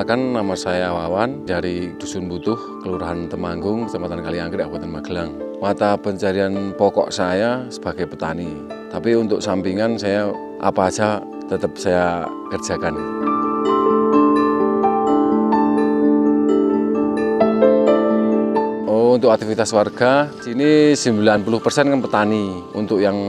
Perkenalkan, nama saya Wawan dari Dusun Butuh, Kelurahan Temanggung, Kecamatan Kalianggrek, Kabupaten Magelang. Mata pencarian pokok saya sebagai petani. Tapi untuk sampingan saya apa aja tetap saya kerjakan. Untuk aktivitas warga, sini 90% kan petani. Untuk yang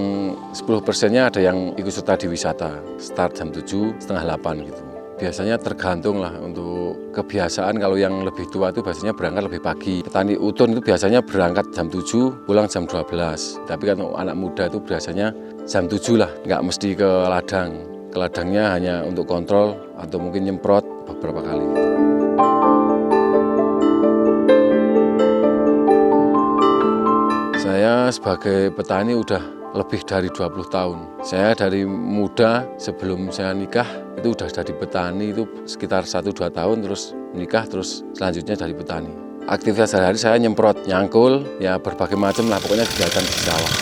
10%-nya ada yang ikut serta di wisata. Start jam 7, setengah 8 gitu. Biasanya tergantung lah untuk kebiasaan. Kalau yang lebih tua itu biasanya berangkat lebih pagi. Petani utun itu biasanya berangkat jam 7, pulang jam 12. Tapi kan anak muda itu biasanya jam 7 lah, nggak mesti ke ladang. Ke ladangnya hanya untuk kontrol atau mungkin nyemprot beberapa kali. Saya sebagai petani udah lebih dari 20 tahun. Saya dari muda sebelum saya nikah itu udah jadi petani itu sekitar 1-2 tahun, terus nikah, terus selanjutnya dari petani. Aktivitas sehari-hari saya nyemprot, nyangkul, ya berbagai macam lah, pokoknya kegiatan di sawah.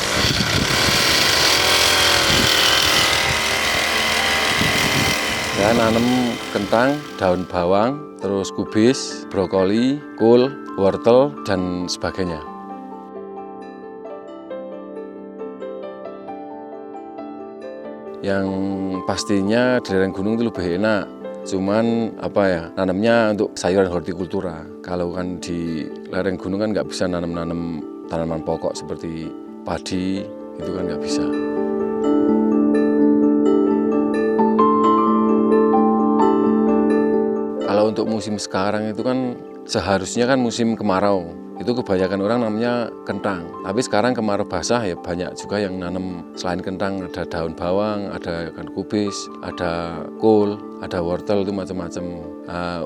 Saya nanam kentang, daun bawang, terus kubis, brokoli, kol, wortel, dan sebagainya. Yang pastinya di lereng gunung itu lebih enak, cuman nanamnya untuk sayuran hortikultura. Kalau kan di lereng gunung kan nggak bisa nanam tanaman pokok seperti padi, itu kan nggak bisa. Kalau untuk musim sekarang itu kan seharusnya kan musim kemarau. Itu kebanyakan orang namanya kentang. Tapi sekarang kemarau basah ya banyak juga yang nanam selain kentang, ada daun bawang, ada ikan kubis, ada kol, ada wortel, itu macam-macam.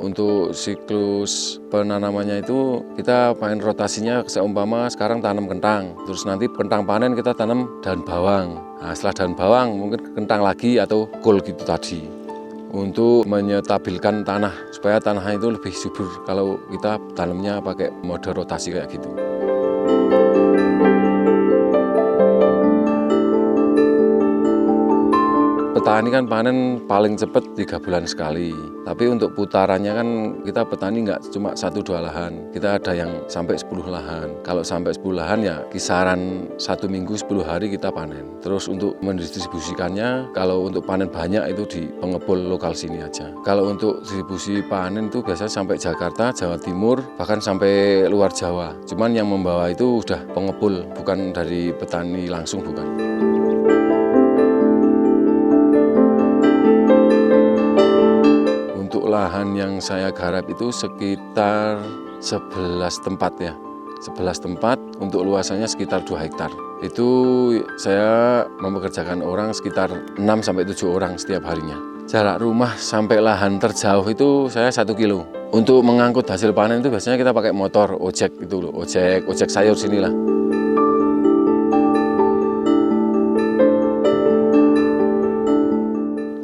Untuk siklus penanamannya itu kita main rotasinya, seumpama sekarang tanam kentang, terus nanti kentang panen kita tanam daun bawang. Setelah daun bawang mungkin kentang lagi atau kol gitu tadi. Untuk menyetabilkan tanah, supaya tanahnya itu lebih subur kalau kita tanamnya pakai mode rotasi kayak gitu. Petani kan panen paling cepat 3 bulan sekali. Tapi untuk putarannya kan kita petani nggak cuma 1-2 lahan. Kita ada yang sampai 10 lahan. Kalau sampai 10 lahan ya kisaran 1 minggu 10 hari kita panen. Terus untuk mendistribusikannya, kalau untuk panen banyak itu di pengepul lokal sini aja. Kalau untuk distribusi panen itu biasanya sampai Jakarta, Jawa Timur, bahkan sampai luar Jawa. Cuman yang membawa itu udah pengepul, bukan dari petani langsung, bukan. Lahan yang saya garap itu sekitar 11 tempat ya. 11 tempat untuk luasannya sekitar 2 hektar. Itu saya mempekerjakan orang sekitar 6-7 orang setiap harinya. Jarak rumah sampai lahan terjauh itu saya 1 kilo. Untuk mengangkut hasil panen itu biasanya kita pakai motor, ojek itu loh, ojek sayur sinilah.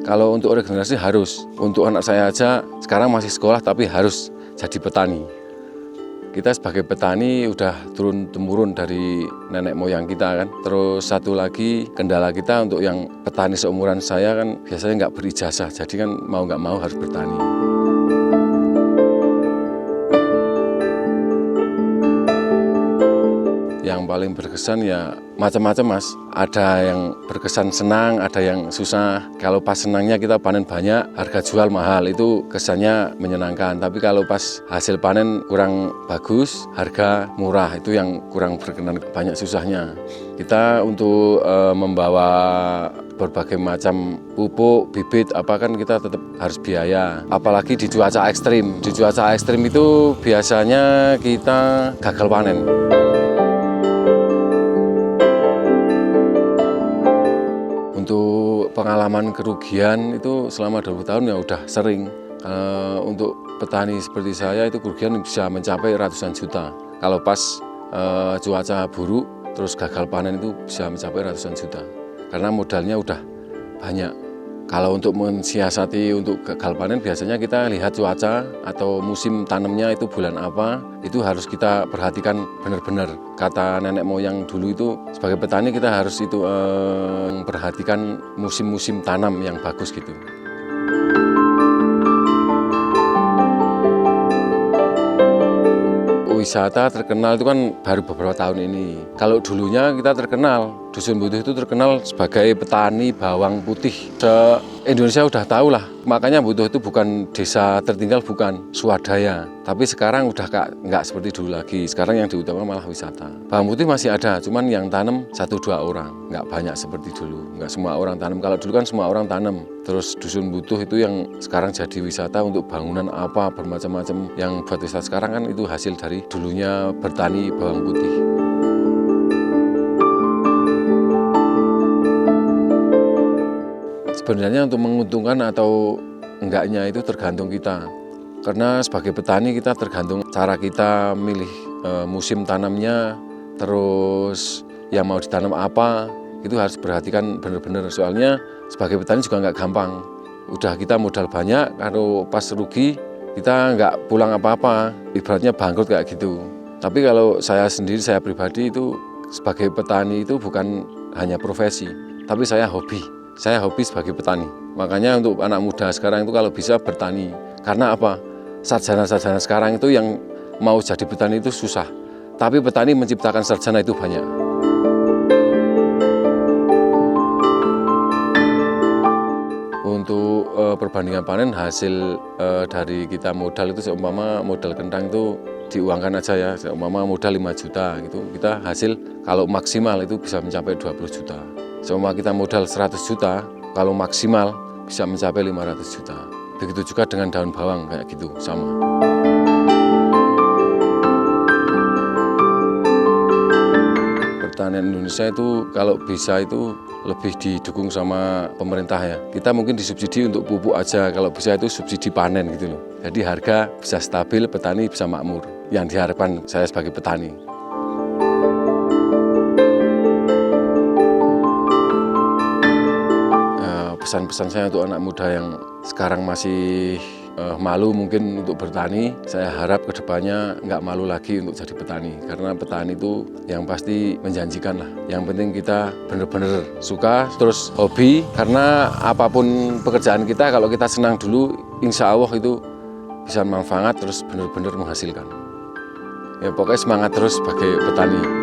Kalau untuk regenerasi harus, untuk anak saya aja sekarang masih sekolah tapi harus jadi petani. Kita sebagai petani udah turun-temurun dari nenek moyang kita kan. Terus satu lagi kendala kita untuk yang petani seumuran saya kan biasanya nggak berijazah, jadi kan mau nggak mau harus bertani. Yang paling berkesan ya macam-macam mas, ada yang berkesan senang, ada yang susah. Kalau pas senangnya kita panen banyak, harga jual mahal, itu kesannya menyenangkan. Tapi kalau pas hasil panen kurang bagus, harga murah, itu yang kurang berkenan, banyak susahnya. Kita untuk membawa berbagai macam pupuk, bibit, kan kita tetap harus biaya. Apalagi di cuaca ekstrim. Di cuaca ekstrim itu biasanya kita gagal panen. Untuk pengalaman kerugian itu selama 20 tahun ya udah sering. Untuk petani seperti saya itu kerugian bisa mencapai ratusan juta. Kalau pas cuaca buruk terus gagal panen itu bisa mencapai ratusan juta. Karena modalnya udah banyak. Kalau untuk mensiasati untuk gagal panen biasanya kita lihat cuaca atau musim tanamnya itu bulan apa, itu harus kita perhatikan benar-benar. Kata nenek moyang dulu itu sebagai petani kita harus itu perhatikan musim-musim tanam yang bagus gitu. wisata terkenal itu kan baru beberapa tahun ini. Kalau dulunya kita terkenal, Dusun Butuh itu terkenal sebagai petani bawang putih. Indonesia udah tahu lah, makanya Butuh itu bukan desa tertinggal, bukan swadaya. Tapi sekarang udah nggak seperti dulu lagi. Sekarang yang diutamakan malah wisata. Bawang putih masih ada, cuman yang tanam 1-2 orang, nggak banyak seperti dulu. Nggak semua orang tanam. Kalau dulu kan semua orang tanam. Terus Dusun Butuh itu yang sekarang jadi wisata untuk bangunan apa bermacam-macam. Yang buat wisata sekarang kan itu hasil dari dulunya bertani bawang putih. Sebenarnya untuk menguntungkan atau enggaknya itu tergantung kita. Karena sebagai petani kita tergantung cara kita milih musim tanamnya, terus yang mau ditanam apa, itu harus perhatikan benar-benar. Soalnya sebagai petani juga nggak gampang. Udah kita modal banyak, kalau pas rugi kita nggak pulang apa-apa, ibaratnya bangkrut kayak gitu. Tapi kalau saya sendiri, saya pribadi itu sebagai petani itu bukan hanya profesi, tapi saya hobi. Saya hobi sebagai petani. Makanya untuk anak muda sekarang itu kalau bisa bertani. Karena apa? Sarjana-sarjana sekarang itu yang mau jadi petani itu susah. Tapi petani menciptakan sarjana itu banyak. Untuk perbandingan panen hasil dari kita modal itu seumpama modal kentang itu diuangkan aja ya. Seumpama modal 5 juta gitu. Kita hasil kalau maksimal itu bisa mencapai 20 juta. Seumpama kita modal 100 juta, kalau maksimal bisa mencapai 500 juta. Begitu juga dengan daun bawang kayak gitu, sama. Pertanian Indonesia itu kalau bisa itu lebih didukung sama pemerintah ya. Kita mungkin disubsidi untuk pupuk aja, kalau bisa itu subsidi panen gitu loh. Jadi harga bisa stabil, petani bisa makmur. Yang diharapkan saya sebagai petani. Pesan-pesan saya untuk anak muda yang sekarang masih malu mungkin untuk bertani, saya harap kedepannya nggak malu lagi untuk jadi petani. Karena petani itu yang pasti menjanjikan lah. Yang penting kita benar-benar suka, terus hobi. Karena apapun pekerjaan kita, kalau kita senang dulu, insya Allah itu bisa manfaat, terus benar-benar menghasilkan. Ya pokoknya semangat terus sebagai petani.